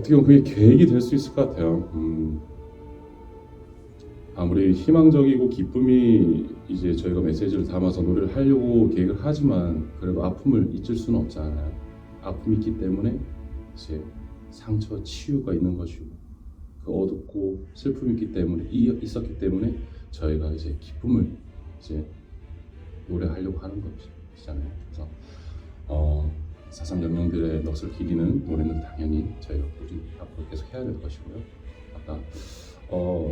어떻게 보면 그게 계획이 될 수 있을 것 같아요. 아무리 희망적이고 기쁨이 이제 저희가 메시지를 담아서 노래를 하려고 계획을 하지만 그래도 아픔을 잊을 수는 없잖아요. 아픔이 있기 때문에 이제 상처 치유가 있는 것이고 그 어둡고 슬픔이 있기 때문에 있었기 때문에 저희가 이제 기쁨을 이제 노래하려고 하는 것이잖아요. 그래서 사상 영령들의 넋을 기리는 노래는 당연히 저희가 꾸준히 앞으로 계속 해야 될 것이고요. 아까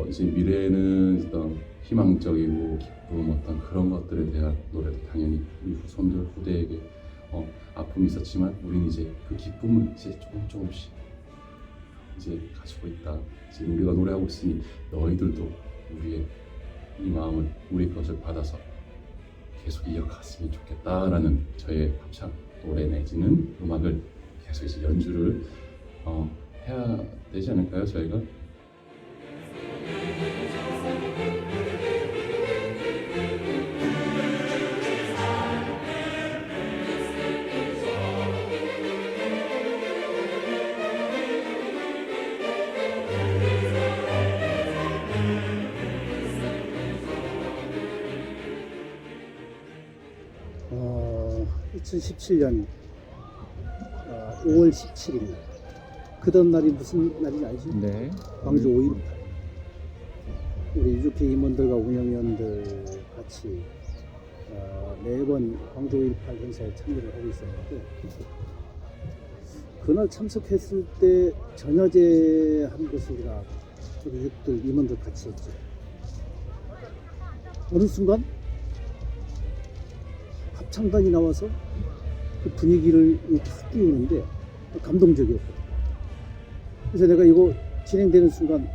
이제 미래에는 어떤 희망적이고 기쁨 어떤 그런 것들에 대한 노래도 당연히 우리 후손들 후대에게 아픔이 있었지만 우리는 이제 그 기쁨을 이제 조금씩 이제 가지고 있다. 지금 우리가 노래하고 있으니 너희들도 우리의 이 마음을 우리 것을 받아서 계속 이어갔으면 좋겠다라는 저의 합창 노래 내지는 음악을 계속 이제 연주를 해야 되지 않을까요, 저희가? 어, 2017년 5월 17일 그 다음 날이 무슨 날인지 알지? 네. 광주 5.18 우리 유족회 임원들과 운영위원들 같이 매번 광주 5.18 행사에 참여를 하고 있었는데 그날 참석했을 때 전야제 한 것을 우리가 우리 유족들 임원들 같이 했죠. 어느 순간 합창단이 나와서 그 분위기를 탁 띄우는데 감동적이었거든. 그래서 내가 이거 진행되는 순간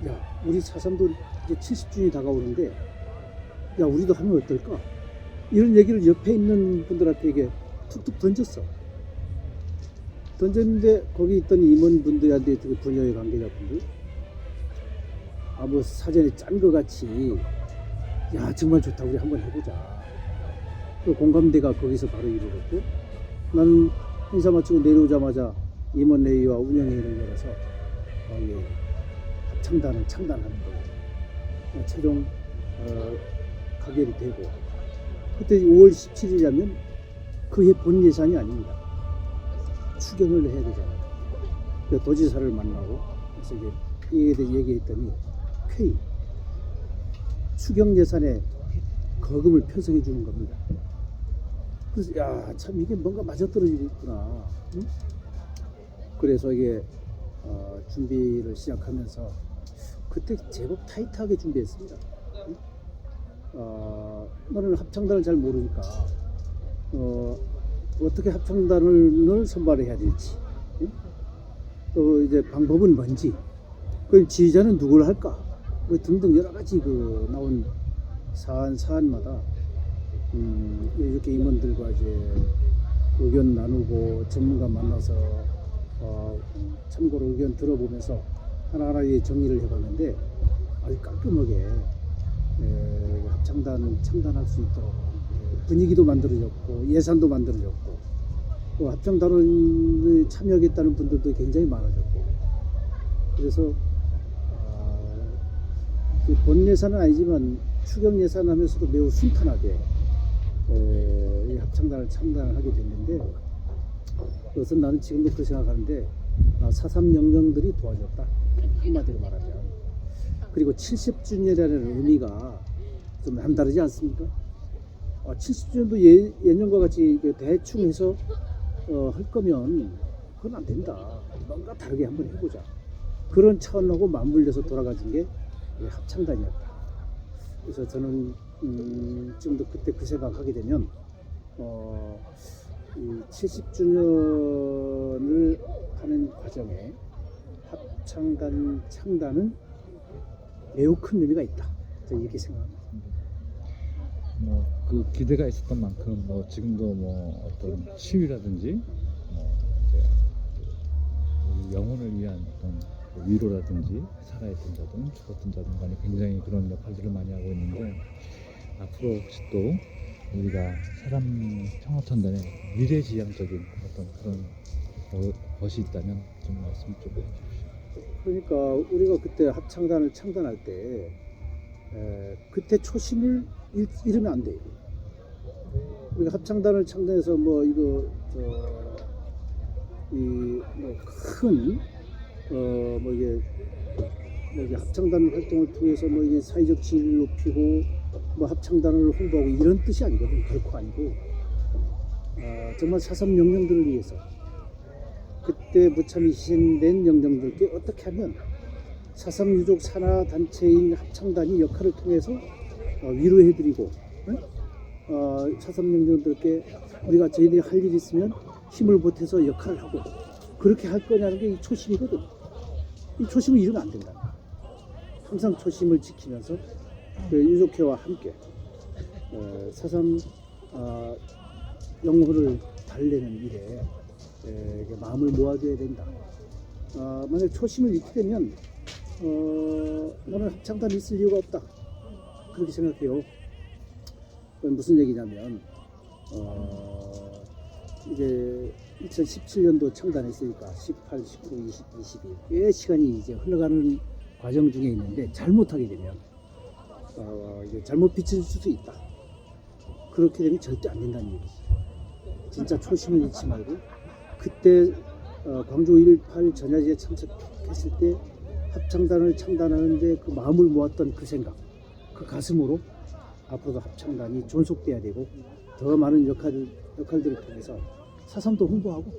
야 우리 사삼도 이제 70주년이 다가오는데 야 우리도 하면 어떨까? 이런 얘기를 옆에 있는 분들한테 이게 툭툭 던졌는데 거기 있던 임원분들한테 그 분야의 관계자분들 뭐 사전에 짠 거 같이 야 정말 좋다 우리 한번 해보자. 그 공감대가 거기서 바로 이루어졌고 나는 행사 마치고 내려오자마자 임원회의와 운영회의를 열어서 합창단을 창단하는 걸로 최종 가결이 되고 그때 5월 17일이라면 그해 본 예산이 아닙니다. 추경을 해야 되잖아요. 그래서 도지사를 만나고 그래서 이에 대해 얘기했더니 쾌의 추경 예산에 거금을 편성해 주는 겁니다. 그래서 야 참 이게 뭔가 맞아떨어지겠구나. 응? 그래서 이게 준비를 시작하면서 그때 제법 타이트하게 준비했습니다. 응? 나는 합창단을 잘 모르니까 어떻게 합창단을 선발해야 될지, 응? 또 이제 방법은 뭔지, 그럼 지휘자는 누구를 할까, 뭐 등등 여러 가지 그 나온 사안마다 이렇게 임원들과 이제 의견 나누고 전문가 만나서 참고로 의견 들어보면서 하나하나 정리를 해봤는데 아주 깔끔하게 합창단 창단할 수 있도록 분위기도 만들어졌고 예산도 만들어졌고 또 합창단을 참여하겠다는 분들도 굉장히 많아졌고 그래서 본 예산은 아니지만 추경 예산하면서도 매우 순탄하게 이 합창단을 창단을 하게 됐는데 그것은 나는 지금도 그렇게 생각하는데 사삼 영령들이 도와줬다 한마디로 말하면. 그리고 70주년이라는 의미가 좀 남다르지 않습니까? 70주년도 예년과 같이 대충 해서 할 거면 그건 안 된다. 뭔가 다르게 한번 해보자. 그런 차원하고 맞물려서 돌아가진 게 합창단이었다. 그래서 저는 지금도 그때 그 생각하게 되면 이 70주년을 하는 과정에 합창단 창단은 매우 큰 의미가 있다. 저는 이렇게 생각합니다. 그 기대가 있었던 만큼 지금도 어떤 시위라든지 이제 우리 영혼을 위한 어떤 위로라든지 살아있던 자든 죽었던 자든 간에 굉장히 그런 역할들을 많이 하고 있는데 앞으로 혹시 또 우리가 사람 창업한단의 미래지향적인 어떤 그런 것이 있다면 좀 말씀 좀 해주십시오. 그러니까 우리가 그때 합창단을 창단할 때 그때 초심을 잃으면 안 돼요. 우리가 합창단을 창단해서 뭐 이거 이뭐큰뭐 이게 합창단 활동을 통해서 뭐 이게 사회적 지위를 높이고 뭐 합창단을 홍보하고 이런 뜻이 아니거든. 결코 아니고 정말 사삼 영령들을 위해서 그때 무참히 희생된 영령들께 어떻게 하면 사삼 유족 산하 단체인 합창단이 역할을 통해서 위로해드리고 사삼 영령들께 우리가 저희들이 할 일이 있으면 힘을 보태서 역할을 하고 그렇게 할 거냐는 게 이 초심이거든. 이 초심을 잃으면 안 된다. 항상 초심을 지키면서 그 유족회와 함께 사삼 영혼을 달래는 일에 마음을 모아줘야 된다. 만약 초심을 잃게 되면 나는 합창단이 있을 이유가 없다. 그렇게 생각해요. 무슨 얘기냐면 이제 2017년도 창단했으니까 18, 19, 20, 21 꽤 시간이 이제 흘러가는 과정 중에 있는데 잘못하게 되면 이제 잘못 비춰질 수도 있다. 그렇게 되면 절대 안 된다는 얘기지. 진짜 초심을 잃지 말고 그때 광주 5.18 전야제에 참석했을 때 합창단을 창단하는데 그 마음을 모았던 그 생각, 그 가슴으로 앞으로도 합창단이 존속돼야 되고 더 많은 역할들을 통해서 사삼도 홍보하고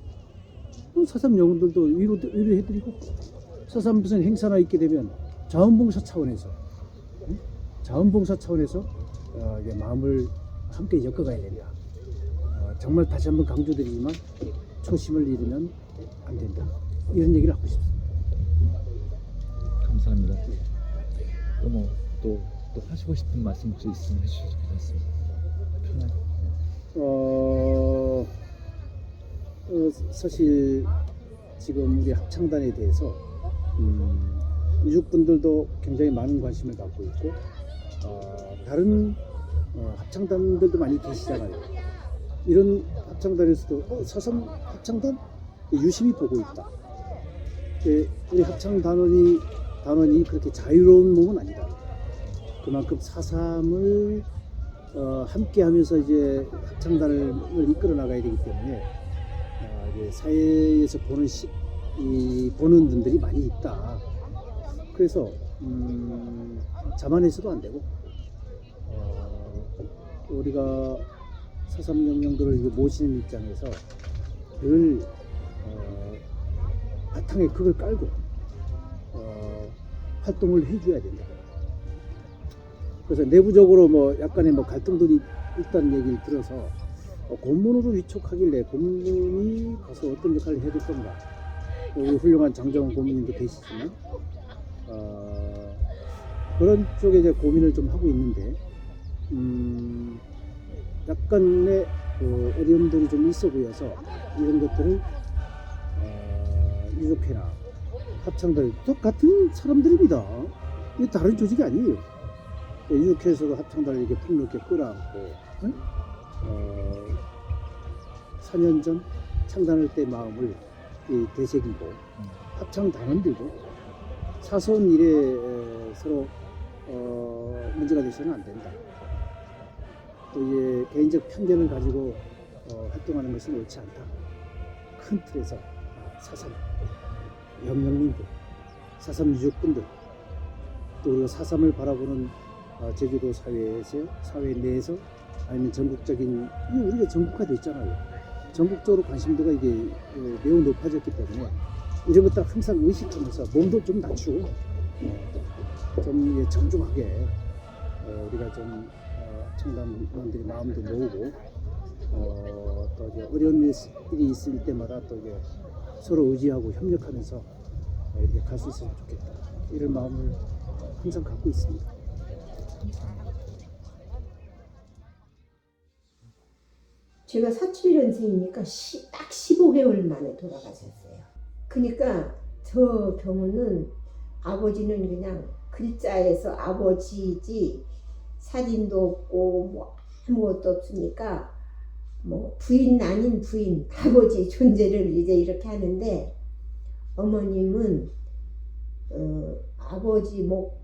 또 사삼 영혼들도 위로해드리고 사삼 무슨 행사나 있게 되면 자원봉사 차원에서 이제 마음을 함께 엮어가야 된다. 정말 다시 한번 강조드리지만 초심을 잃으면 안 된다. 이런 얘기를 하고 싶습니다. 감사합니다. 또 하시고 싶은 말씀 혹시 있으면 해주셔도 괜찮습니다. 편하게. 사실 지금 우리 합창단에 대해서 유족분들도 굉장히 많은 관심을 갖고 있고 다른 합창단들도 많이 계시잖아요. 이런 합창단에서도 사삼 합창단 유심히 보고 있다. 우리 합창단원이 그렇게 자유로운 몸은 아니다. 그만큼 사삼을 함께하면서 이제 합창단을 이끌어 나가야 되기 때문에 이제 사회에서 보는 분들이 많이 있다. 그래서 자만해서도 안 되고 우리가 사삼 영령들을 모시는 입장에서 늘 바탕에 그걸 깔고 활동을 해줘야 된다. 그래서 내부적으로 뭐 약간의 뭐 갈등들이 있다는 얘기를 들어서 고문으로 위촉하길래 고문이 가서 어떤 역할을 해야 될 건가. 우리 훌륭한 장정원 고문님도 계시지만 그런 쪽에 이제 고민을 좀 하고 있는데 약간의 어려움들이 좀 있어 보여서 이런 것들을 유족회나 합창단 똑같은 사람들입니다. 이게 다른 조직이 아니에요. 유족회에서도 합창단을 이렇게 폭넓게 끌어안고 4년 전 창단할 때 마음을 되새기고 합창단원들도 사소한 일에 서로 문제가 되서는 안 된다. 또 이제 개인적 편견을 가지고 활동하는 것은 옳지 않다. 큰 틀에서 사삼 영령님들, 사삼 유족분들, 또 우리가 사삼을 바라보는 제주도 사회 내에서 아니면 전국적인 우리가 전국화돼 있잖아요. 전국적으로 관심도가 이게 매우 높아졌기 때문에 이런 것들 항상 의식하면서 몸도 좀 낮추고 좀 정중하게 우리가 좀 청담원들이 마음도 모으고 또 이제 어려운 일이 있을 때마다 또 이게 서로 의지하고 협력하면서 이렇게 갈 수 있으면 좋겠다. 이런 마음을 항상 갖고 있습니다. 제가 47년생이니까 딱 15개월 만에 돌아가셨어요. 그러니까 저 경우는 아버지는 그냥 글자에서 아버지지 사진도 없고 뭐 아무것도 없으니까 뭐 부인 아닌 부인, 아버지 존재를 이제 이렇게 하는데 어머님은 아버지 뭐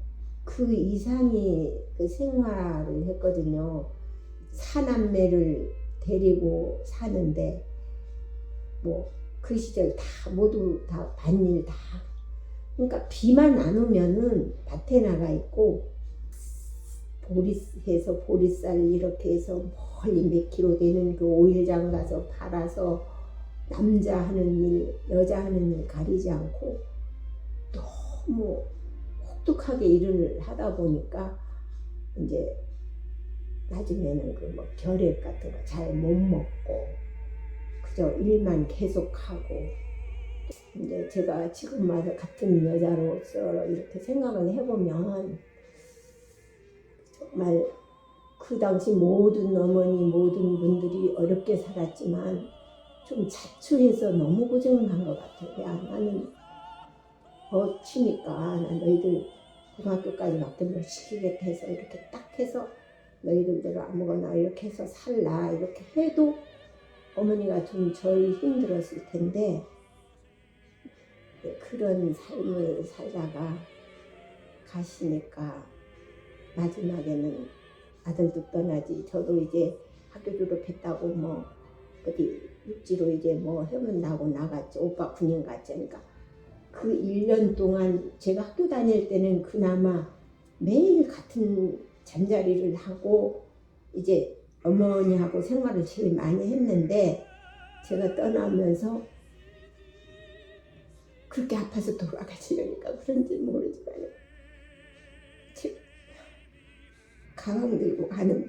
그 이상의 그 생활을 했거든요. 사남매를 데리고 사는데 뭐 그 시절 다 모두 다 밭일 다 그러니까 비만 안 오면은 밭에 나가 있고 보리해서 보리쌀 이렇게 해서 멀리 몇 킬로 되는 그 오일장 가서 팔아서 남자 하는 일 여자 하는 일 가리지 않고 너무 혹독하게 일을 하다 보니까 이제 나중에는 그 뭐 결핵 같은 거 잘 못 먹고 그저 일만 계속하고 이제 제가 지금 와서 같은 여자로서 이렇게 생각을 해보면 정말 그 당시 모든 어머니 모든 분들이 어렵게 살았지만 좀 자초해서 너무 고생을 한 것 같아요. 야 나는 버티니까 나 너희들 고등학교까지밖에 못 시키겠다 해서 이렇게 딱 해서 너희들대로 아무거나 이렇게 해서 살라 이렇게 해도 어머니가 좀 덜 힘들었을 텐데 그런 삶을 살다가 가시니까 마지막에는 아들도 떠나지 저도 이제 학교 졸업했다고 뭐 어디 육지로 이제 뭐 해본다고 나갔죠. 오빠 군인 갔죠. 그러니까 그 1년 동안 제가 학교 다닐 때는 그나마 매일 같은 잠자리를 하고 이제 어머니하고 생활을 제일 많이 했는데 제가 떠나면서 그렇게 아파서 돌아가시려니까 그런지 모르지만 제가 가방 들고 가는데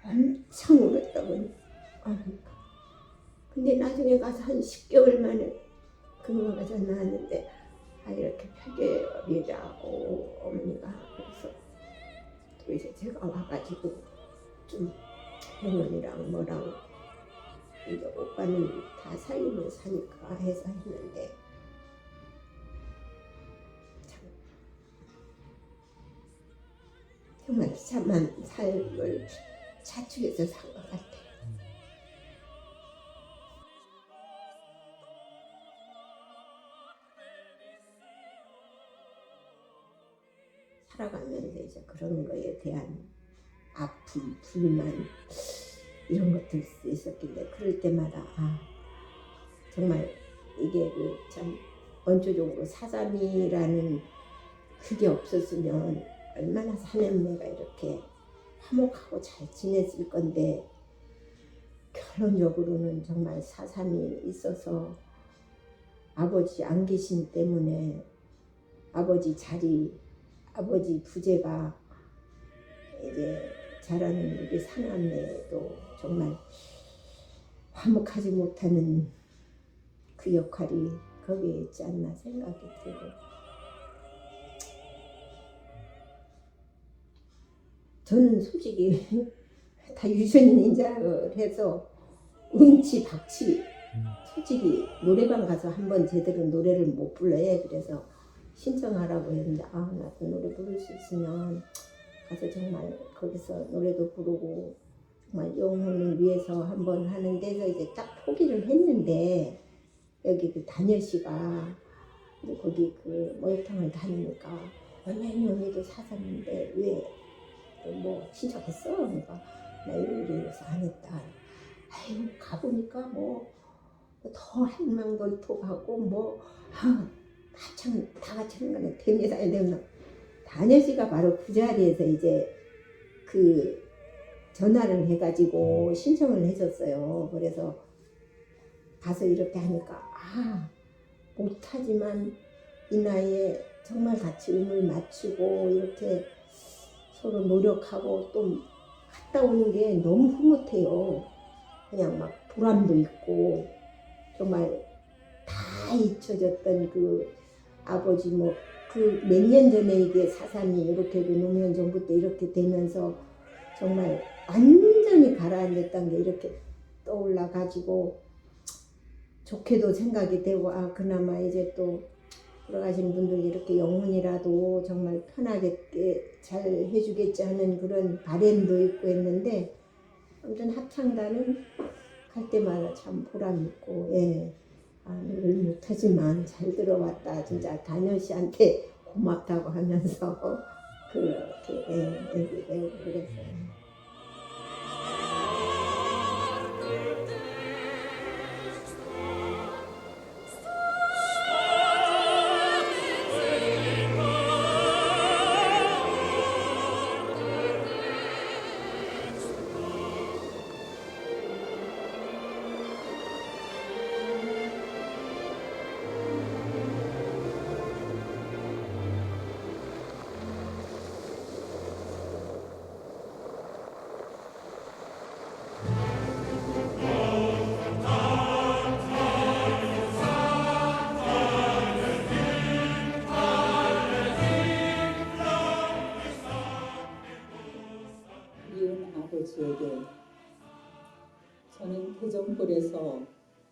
엄청 울었다고 근데 나중에 가서 한 10개월 만에 근무가 전 나왔는데 이렇게 폐결이라고 어머니가 그래서 또 이제 제가 와가지고 좀 병원이랑 뭐랑 이제 오빠는 다 살림을 사니까 해서 했는데 참 정말 비참한 삶을 자축해서 산 것 같아요. 살아가면서 이제 그런 거에 대한 아픔, 불만 이런 것들 있었길래 그럴 때마다 정말 이게 그 참 원초적으로 사삼이라는 그게 없었으면 얼마나 사남매가 이렇게 화목하고 잘 지냈을 건데 결론적으로는 정말 사삼이 있어서 아버지 안 계신 때문에 아버지 자리 아버지 부재가 이제 자라는 우리 사남매도 정말 화목하지 못하는 그 역할이 거기에 있지 않나 생각이 들고 저는 솔직히 다 유전인자를 해서 음치 박치 솔직히 노래방 가서 한번 제대로 노래를 못 불러요. 그래서 신청하라고 했는데 나도 노래 부를 수 있으면 가서 정말 거기서 노래도 부르고 정말 영혼을 위해서 한번 하는 데서 이제 딱 포기를 했는데 여기 그 다녀 씨가 거기 그 목욕탕을 다니니까 언니도 사삼인데 왜 뭐 신청했어? 그러니까 나 이래서 안 했다. 아이고 가보니까 뭐 더 행망돌토하고 뭐 한참 다 같이 하는 거는 됩니다. 다녀 씨가 바로 그 자리에서 이제 그 전화를 해가지고 신청을 해줬어요. 그래서 가서 이렇게 하니까 못하지만 이 나이에 정말 같이 음을 맞추고 이렇게 서로 노력하고 또 갔다 오는 게 너무 흐뭇해요. 그냥 막 보람도 있고 정말 다 잊혀졌던 그 아버지 뭐 그 몇 년 전에 이게 사삼이 이렇게 노무현 정부 때 이렇게 되면서 정말 완전히 가라앉았던 게 이렇게 떠올라 가지고 좋게도 생각이 되고 그나마 이제 또 돌아가신 분들이 이렇게 영혼이라도 정말 편하게 잘 해주겠지 하는 그런 바람도 있고 했는데 아무튼 합창단은 할 때마다 참 보람 있고, 예. 아, 늘 못하지만 잘 들어왔다. 진짜 다녀 씨한테 고맙다고 하면서 그렇게 그랬어요. 미운 아버지에게 저는 태정골에서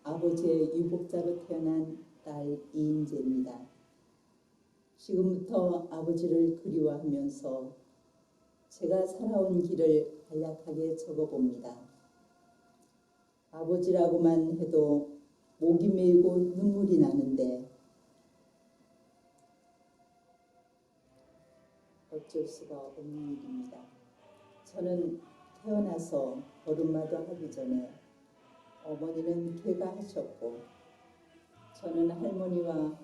아버지의 유복자로 태어난 딸 이인재입니다. 지금부터 아버지를 그리워하면서 제가 살아온 길을 간략하게 적어봅니다. 아버지라고만 해도 목이 메이고 눈물이 나는데 어쩔 수가 없는 일입니다. 저는 태어나서 걸음마도 하기 전에 어머니는 개가하셨고 저는 할머니와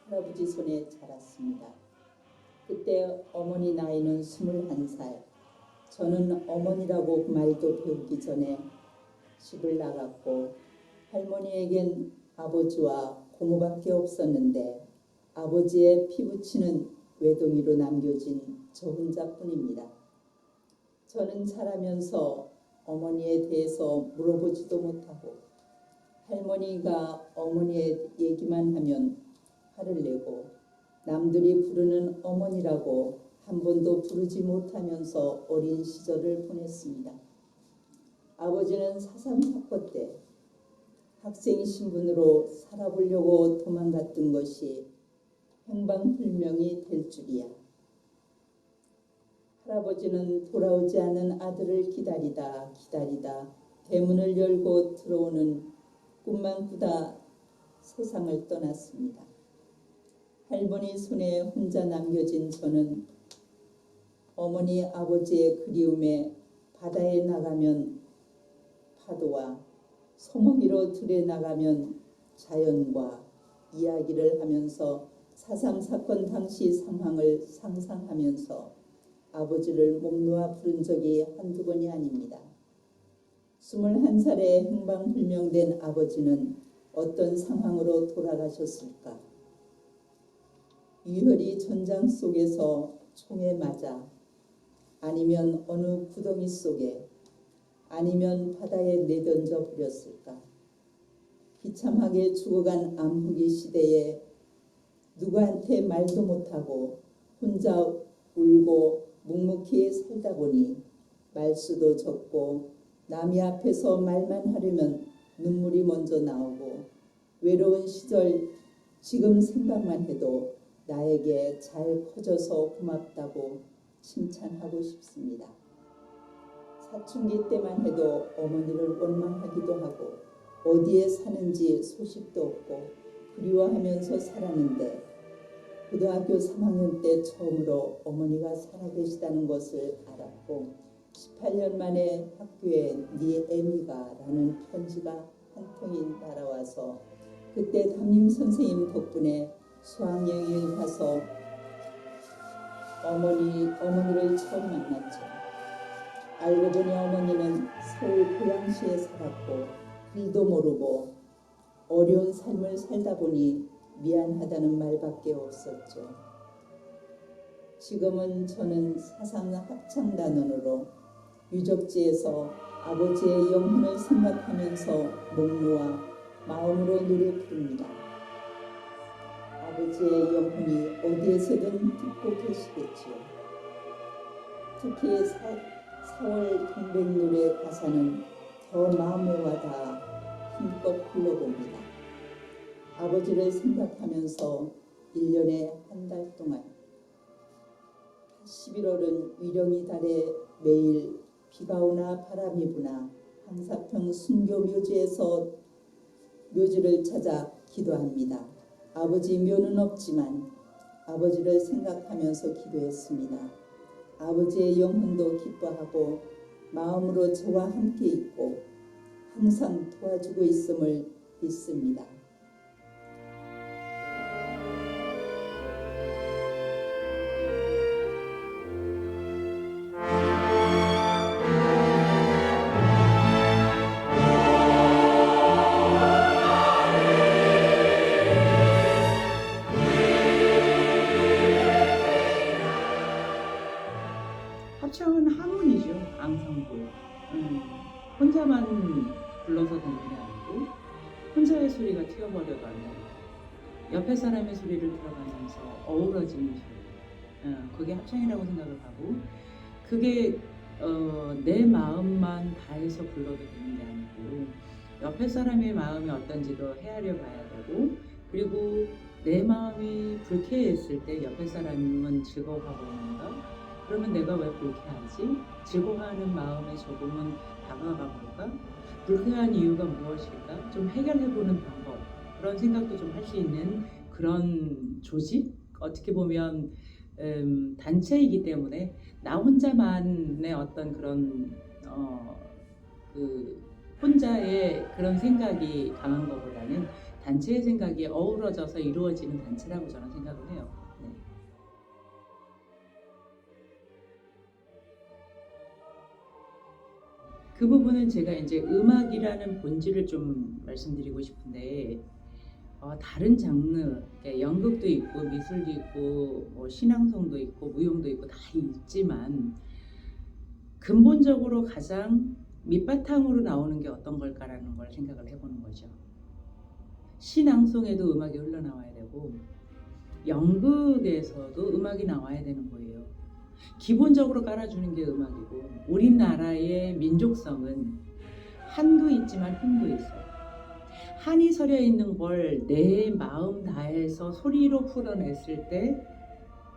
할아버지 손에 자랐습니다. 그때 어머니 나이는 21살, 저는 어머니라고 말도 배우기 전에 집을 나갔고 할머니에겐 아버지와 고모밖에 없었는데 아버지의 피부치는 외동이로 남겨진 저 혼자뿐입니다. 저는 자라면서 어머니에 대해서 물어보지도 못하고 할머니가 어머니의 얘기만 하면 화를 내고 남들이 부르는 어머니라고 한 번도 부르지 못하면서 어린 시절을 보냈습니다. 아버지는 4.3 사건 때 학생 신분으로 살아보려고 도망갔던 것이 행방불명이 될 줄이야. 할아버지는 돌아오지 않은 아들을 기다리다 대문을 열고 들어오는 꿈만 꾸다 세상을 떠났습니다. 할머니 손에 혼자 남겨진 저는 어머니 아버지의 그리움에 바다에 나가면 파도와 소먹이로 들에 나가면 자연과 이야기를 하면서 4.3 사건 당시 상황을 상상하면서 아버지를 목 놓아 부른 적이 한두 번이 아닙니다. 21살에 행방불명된 아버지는 어떤 상황으로 돌아가셨을까? 유혈이 전장 속에서 총에 맞아, 아니면 어느 구덩이 속에, 아니면 바다에 내던져 버렸을까? 비참하게 죽어간 암흑의 시대에 누구한테 말도 못하고 혼자 울고 묵묵히 살다 보니 말수도 적고 남이 앞에서 말만 하려면 눈물이 먼저 나오고 외로운 시절 지금 생각만 해도 나에게 잘 커져서 고맙다고 칭찬하고 싶습니다. 사춘기 때만 해도 어머니를 원망하기도 하고 어디에 사는지 소식도 없고 그리워하면서 살았는데 고등학교 3학년 때 처음으로 어머니가 살아계시다는 것을 알았고 18년 만에 학교에 네 애미가 라는 편지가 한 통이 날아와서 그때 담임 선생님 덕분에 수학여행을 가서 어머니를 처음 만났죠. 알고 보니 어머니는 서울 고양시에 살았고 길도 모르고 어려운 삶을 살다 보니 미안하다는 말밖에 없었죠. 지금은 저는 4.3 합창단원으로 유적지에서 아버지의 영혼을 생각하면서 목 놓아 마음으로 노래 부릅니다. 아버지의 영혼이 어디에서든 듣고 계시겠지요. 특히 4월 동백노래 가사는 더 마음에 와닿아 힘껏 불러봅니다. 아버지를 생각하면서 1년에 한 달 동안 11월은 위령이 달에 매일 비가 오나 바람이 부나 강사평 순교묘지에서 묘지를 찾아 기도합니다. 아버지 묘는 없지만 아버지를 생각하면서 기도했습니다. 아버지의 영혼도 기뻐하고 마음으로 저와 함께 있고 항상 도와주고 있음을 믿습니다. 합창은 하모니죠. 앙상블. 혼자만 불러서 되는 게 아니고 혼자의 소리가 튀어버려도 안 되고 옆에 사람의 소리를 들어가면서 어우러지는 소리. 그게 합창이라고 생각을 하고 그게 내 마음만 다해서 불러도 되는 게 아니고 옆에 사람의 마음이 어떤지도 헤아려 봐야 되고 그리고 내 마음이 불쾌했을 때 옆에 사람은 즐거워하고 있는가? 그러면 내가 왜 불쾌하지? 즐거워하는 마음에 조금은 다가가 볼까? 불쾌한 이유가 무엇일까? 좀 해결해보는 방법 그런 생각도 좀 할 수 있는 그런 조직? 어떻게 보면 단체이기 때문에 나 혼자만의 어떤 그런 그 혼자의 그런 생각이 강한 것보다는 단체의 생각이 어우러져서 이루어지는 단체라고 저는 생각을 해요. 네. 그 부분은 제가 이제 음악이라는 본질을 좀 말씀드리고 싶은데 다른 장르, 그러니까 연극도 있고 미술도 있고 뭐 신앙송도 있고 무용도 있고 다 있지만 근본적으로 가장 밑바탕으로 나오는 게 어떤 걸까라는 걸 생각을 해보는 거죠. 신앙송에도 음악이 흘러나와야 되고 연극에서도 음악이 나와야 되는 거예요. 기본적으로 깔아주는 게 음악이고 우리나라의 민족성은 한도 있지만 흠도 있어요. 한이 서려 있는 걸 내 마음 다해서 소리로 풀어냈을 때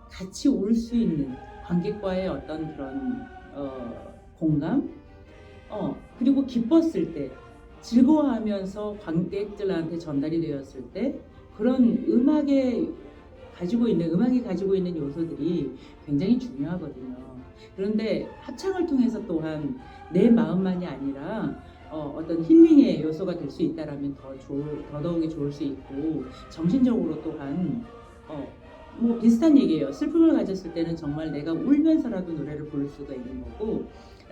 같이 울 수 있는 관객과의 어떤 그런 공감 그리고 기뻤을 때 즐거워하면서 관객들한테 전달이 되었을 때 그런 음악이 가지고 있는 요소들이 굉장히 중요하거든요. 그런데 합창을 통해서 또한 내 마음만이 아니라 어떤 힐링의 요소가 될 수 있다라면 더더욱이 좋을 수 있고 정신적으로 또한 뭐 비슷한 얘기예요. 슬픔을 가졌을 때는 정말 내가 울면서라도 노래를 부를 수가 있는 거고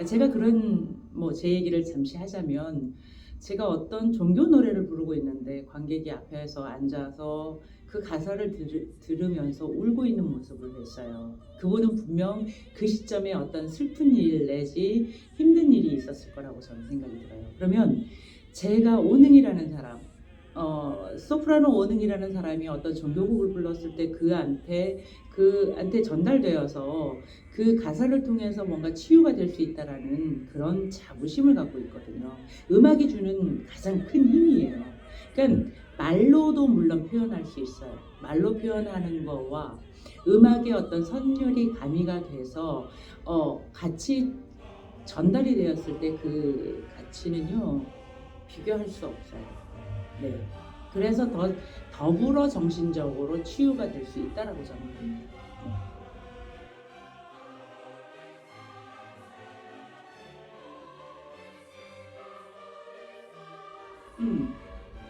제가 그런 제 얘기를 잠시 하자면 제가 어떤 종교 노래를 부르고 있는데 관객이 앞에서 앉아서 그 가사를 들으면서 울고 있는 모습을 봤어요. 그분은 분명 그 시점에 어떤 슬픈 일 내지 힘든 일이 있었을 거라고 저는 생각이 들어요. 그러면 제가 오능이라는 사람, 소프라노 오능이라는 사람이 어떤 종교곡을 불렀을 때 그한테 전달되어서 그 가사를 통해서 뭔가 치유가 될 수 있다라는 그런 자부심을 갖고 있거든요. 음악이 주는 가장 큰 힘이에요. 그러니까 말로도 물론 표현할 수 있어요. 말로 표현하는 거와 음악의 어떤 선율이 가미가 돼서 같이 전달이 되었을 때 그 가치는요 비교할 수 없어요. 네. 그래서 더불어 정신적으로 치유가 될 수 있다라고 저는 봅니다.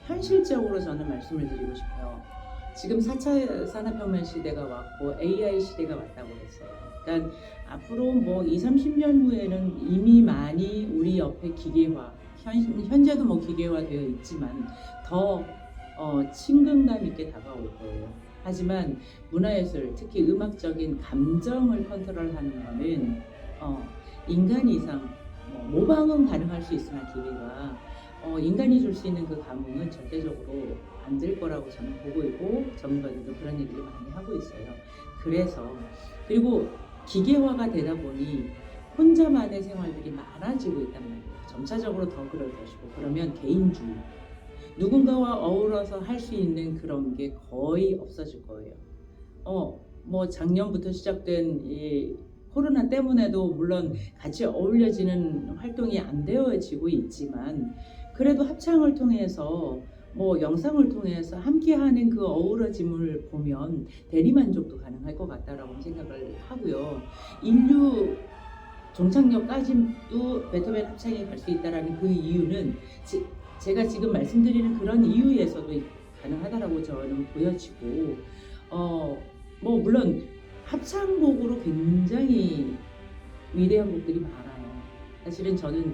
현실적으로 저는 말씀을 드리고 싶어요. 지금 4차 산업혁명 시대가 왔고 AI 시대가 왔다고 했어요. 그러니까 앞으로 20, 30년 후에는 이미 많이 우리 옆에 기계화, 현재도 기계화되어 있지만 더 친근감 있게 다가올 거예요. 하지만 문화예술, 특히 음악적인 감정을 컨트롤하는 거는 인간 이상 모방은 가능할 수 있으나 기계가 인간이 줄 수 있는 그 감흥은 절대적으로 안 될 거라고 저는 보고 있고 전문가들도 그런 얘기를 많이 하고 있어요. 그리고 기계화가 되다 보니 혼자만의 생활들이 많아지고 있단 말이에요. 점차적으로 더 그럴 것이고 그러면 개인주의, 누군가와 어우러서 할 수 있는 그런 게 거의 없어질 거예요. 작년부터 시작된 이 코로나 때문에도 물론 같이 어울려지는 활동이 안 되어지고 있지만 그래도 합창을 통해서 뭐 영상을 통해서 함께하는 그 어우러짐을 보면 대리만족도 가능할 것 같다라고 생각을 하고요. 인류 종착역까지도 베토벤 합창이 갈 수 있다라는 그 이유는 제가 지금 말씀드리는 그런 이유에서도 가능하다라고 저는 보여지고 뭐 물론 합창곡으로 굉장히 위대한 곡들이 많아요. 사실은 저는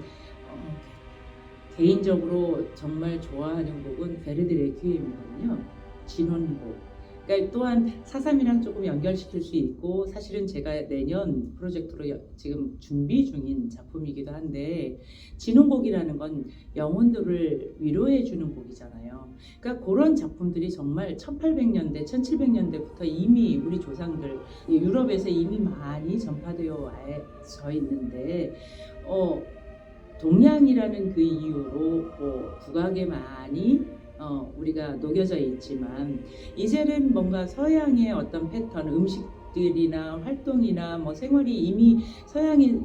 개인적으로 정말 좋아하는 곡은 베르디 레퀴엠이거든요. 진원곡. 그러니까 또한 4.3이랑 조금 연결시킬 수 있고 사실은 제가 내년 프로젝트로 지금 준비 중인 작품이기도 한데 진원곡이라는 건 영혼들을 위로해 주는 곡이잖아요. 그러니까 그런 작품들이 정말 1800년대, 1700년대부터 이미 우리 조상들 유럽에서 이미 많이 전파되어 와져 있는데 동양이라는 그 이유로 뭐 국악에 많이 우리가 녹여져 있지만 이제는 뭔가 서양의 어떤 패턴, 음식들이나 활동이나 뭐 생활이 이미 서양에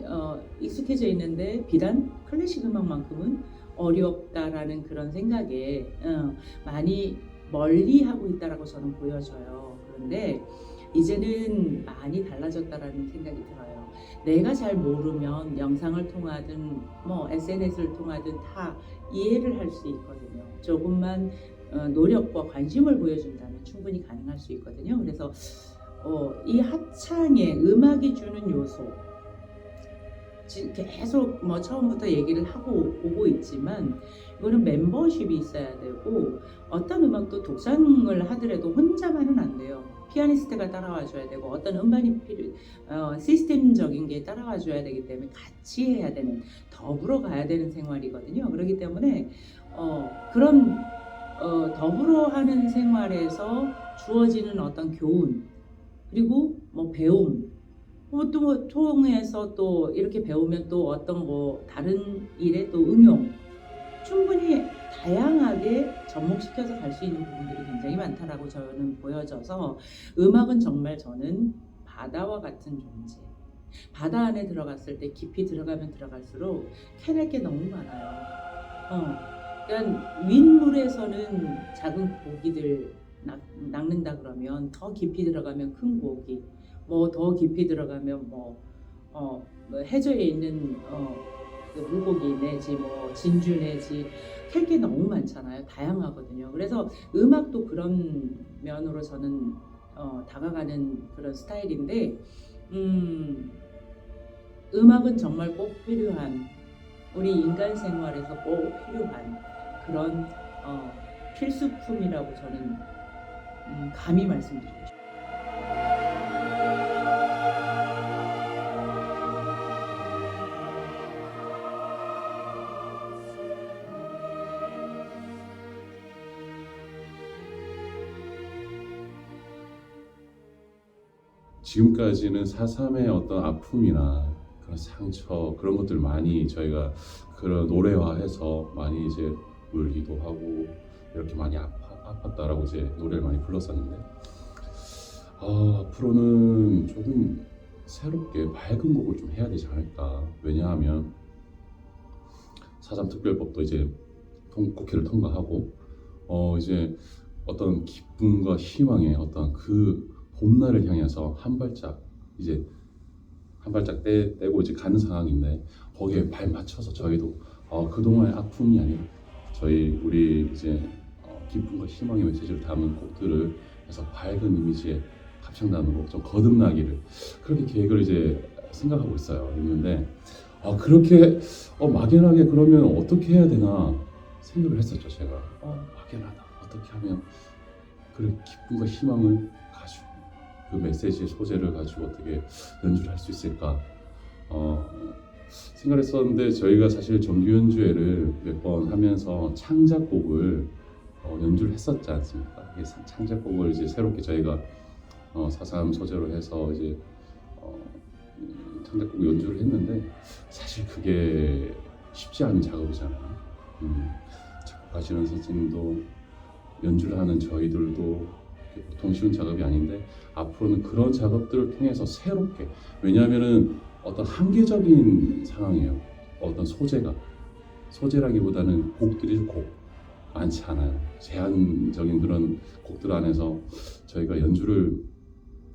익숙해져 있는데 비단 클래식 음악만큼은 어렵다라는 그런 생각에 많이 멀리하고 있다라고 저는 보여져요. 그런데 이제는 많이 달라졌다라는 생각이 들어요. 내가 잘 모르면 영상을 통하든 뭐 SNS를 통하든 다 이해를 할 수 있거든요. 조금만 노력과 관심을 보여준다면 충분히 가능할 수 있거든요. 그래서 이 합창에 음악이 주는 요소 계속 뭐 처음부터 얘기를 하고 오고 있지만 이거는 멤버십이 있어야 되고 어떤 음악도 독창을 하더라도 혼자만은 안 돼요. 피아니스트가 따라와 줘야 되고 어떤 음반이 시스템적인 게 따라와 줘야 되기 때문에 같이 해야 되는 더불어 가야 되는 생활이거든요. 그렇기 때문에 그런 더불어 하는 생활에서 주어지는 어떤 교훈 그리고 뭐 배움 또 뭐 통해서 또 이렇게 배우면 또 어떤 뭐 다른 일에 또 응용 충분히 다양하게 접목시켜서 갈 수 있는 부분들이 굉장히 많다라고 저는 보여져서 음악은 정말 저는 바다와 같은 존재. 바다 안에 들어갔을 때 깊이 들어가면 들어갈수록 캐낼 게 너무 많아요. 그러니까 윗물에서는 작은 고기들 낚는다 그러면 더 깊이 들어가면 큰 고기, 뭐 더 깊이 들어가면 뭐 해저에 있는 그 물고기 내지 뭐 진주 내지 캘 게 너무 많잖아요. 다양하거든요. 그래서 음악도 그런 면으로 저는 다가가는 그런 스타일인데 음악은 정말 꼭 필요한 우리 인간 생활에서 꼭 필요한 그런 필수품이라고 저는 감히 말씀드리고 싶어요. 지금까지는 4.3의 어떤 아픔이나 그런 상처 그런 것들 많이 저희가 그런 노래화해서 많이 이제 울기도 하고 이렇게 많이 아팠다라고 이제 노래를 많이 불렀었는데 앞으로는 조금 새롭게 밝은 곡을 좀 해야 되지 않을까. 왜냐하면 4.3 특별법도 이제 국회를 통과하고 이제 어떤 기쁨과 희망의 어떤 그 봄날을 향해서 한 발짝 떼고 이제 가는 상황인데 거기에 발 맞춰서 저희도 그동안의 아픔이 아니라 우리 이제 기쁨과 희망의 메시지를 담은 곡들을 해서 밝은 이미지의 합창단으로 좀 거듭나기를 그렇게 계획을 이제 생각하고 있는데 그렇게 막연하게 그러면 어떻게 해야 되나 생각을 했었죠. 제가 막연하다 어떻게 하면 그 기쁨과 희망을 가지고 그 메시지의 소재를 가지고 어떻게 연주를 할 수 있을까 생각을 했었는데 저희가 사실 정규 연주회를 몇 번 하면서 창작곡을 연주를 했었지 않습니까? 창작곡을 이제 새롭게 저희가 4.3 소재로 해서 이제 창작곡 연주를 했는데 사실 그게 쉽지 않은 작업이잖아요. 작곡하시는 선생님도 연주를 하는 저희들도 보통 쉬운 작업이 아닌데 앞으로는 그런 작업들을 통해서 새롭게, 왜냐하면은 어떤 한계적인 상황이에요. 어떤 소재라기보다는 곡들이 많지 않아요. 제한적인 그런 곡들 안에서 저희가 연주를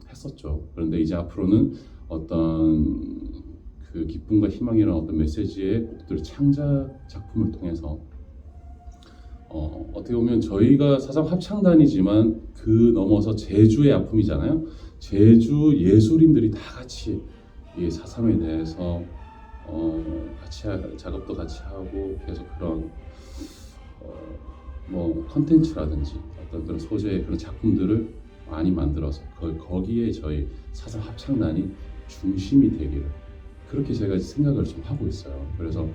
했었죠. 그런데 이제 앞으로는 어떤 그 기쁨과 희망이라는 어떤 메시지의 곡들 창작 작품을 통해서 어떻게 보면 저희가 사상 합창단이지만 그 넘어서 제주의 아픔이잖아요. 제주 예술인들이 다 같이 이 4.3에 대해서 같이 작업도 같이 하고 계속 그런 뭐 컨텐츠라든지 어떤 그런 소재의 그런 작품들을 많이 만들어서 거기에 저희 4.3 합창단이 중심이 되기를 그렇게 제가 생각을 좀 하고 있어요. 그래서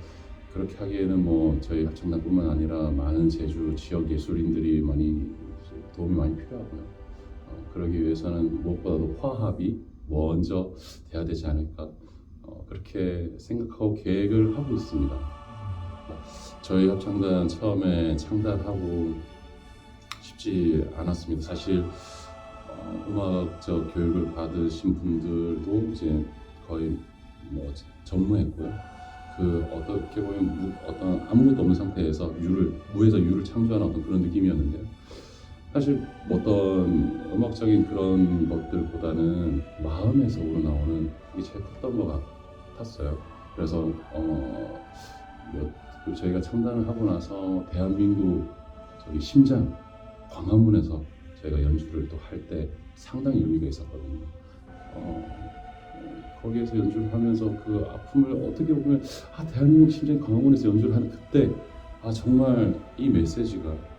그렇게 하기에는 뭐 저희 합창단뿐만 아니라 많은 제주 지역 예술인들이 도움이 많이 필요하고요. 그러기 위해서는 무엇보다도 화합이 먼저 돼야 되지 않을까 그렇게 생각하고 계획을 하고 있습니다. 저희 합창단 처음에 창단하고 쉽지 않았습니다. 사실 음악적 교육을 받으신 분들도 이제 거의 뭐 전무했고요. 그 어떻게 보면 어떤 아무것도 없는 상태에서 무에서 유를 창조하는 어떤 그런 느낌이었는데요. 사실 어떤 음악적인 그런 것들보다는 마음에서 우러나오는 게 제일 컸던 것 같았어요. 그래서 저희가 창단을 하고 나서 대한민국 저기 심장 광화문에서 저희가 연주를 또 할 때 상당히 의미가 있었거든요. 거기에서 연주를 하면서 그 아픔을 어떻게 보면 대한민국 심장 광화문에서 연주를 하는 그때 정말 이 메시지가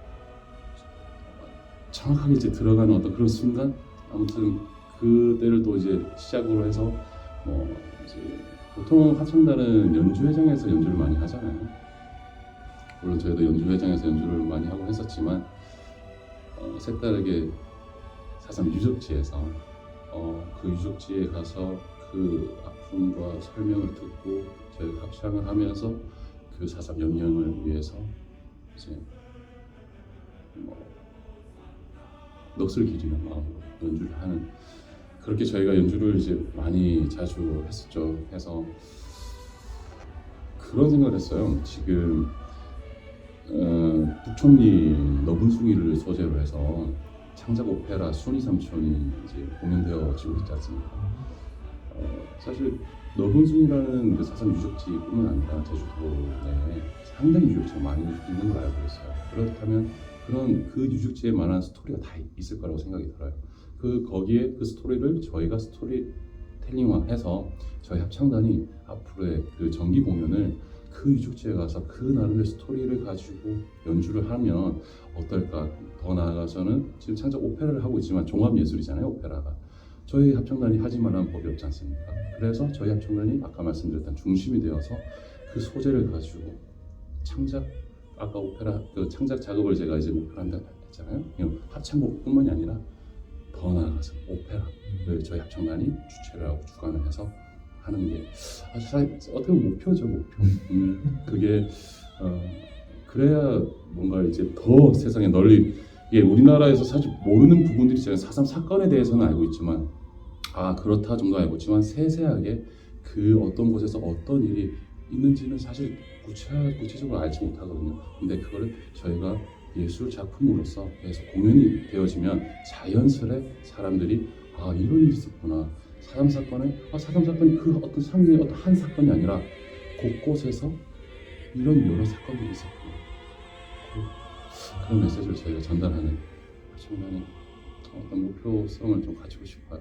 정확하게 이제 들어가는 어떤 그런 순간, 아무튼 그때를 또 이제 시작으로 해서 이제 보통 합창단은 연주회장에서 연주를 많이 하잖아요. 물론 저희도 연주회장에서 연주를 많이 하고 했었지만 색다르게 4.3 유적지에서 그 유적지에 가서 그 아픔과 설명을 듣고 저희가 합창을 하면서 그 4.3 영령을 위해서 이제 넋을 기리는 마음으로 연주를 하는, 그렇게 저희가 연주를 이제 많이 자주 했었죠. 해서 그런 생각을 했어요. 지금 북촌리 너분숭이를 소재로 해서 창작 오페라 순이 삼촌이 이제 공연되어지고 있지 않습니까? 사실 너분숭이라는 그 4.3 유적지뿐만 아니라 제주도 내에 상당히 유적지가 많이 있는 걸 알고 있어요. 그렇다면 그 유적지에 만한 스토리가 다 있을 거라고 생각이 들어요. 거기에 그 스토리를 저희가 스토리텔링화해서 저희 합창단이 앞으로의 그 정기 공연을 그 유적지에 가서 그 나름의 스토리를 가지고 연주를 하면 어떨까. 더 나아가서는 지금 창작 오페라를 하고 있지만 종합예술이잖아요, 오페라가. 저희 합창단이 하지 말라는 법이 없지 않습니까? 그래서 저희 합창단이 아까 말씀드렸던 중심이 되어서 그 소재를 가지고 아까 오페라 그 창작 작업을 제가 이제 목표로 한다 했잖아요. 합창곡뿐만이 아니라 더 나아가서 오페라를 저희 합창단이 주최를 하고 주관을 해서 하는 게 어떻게 보면 목표죠, 목표. 그게 그래야 뭔가 이제 더 세상에 널리, 우리나라에서 사실 모르는 부분들이 있잖아요. 4.3 사건에 대해서는 알고 있지만 그렇다 정도 알고 있지만 세세하게 그 어떤 곳에서 어떤 일이 있는지는 사실 구체적으로 알지 못하거든요. 근데 그거를 저희가 예술 작품으로서 계속 공연이 되어지면 자연스레 사람들이 이런 일이 있었구나. 4.3 사건이 그 어떤 상징의 어떤 한 사건이 아니라 곳곳에서 이런 여러 사건들이 있었구나. 그런 메시지를 저희가 전달하는 합창단의 어떤 목표성을 좀 가지고 싶어요.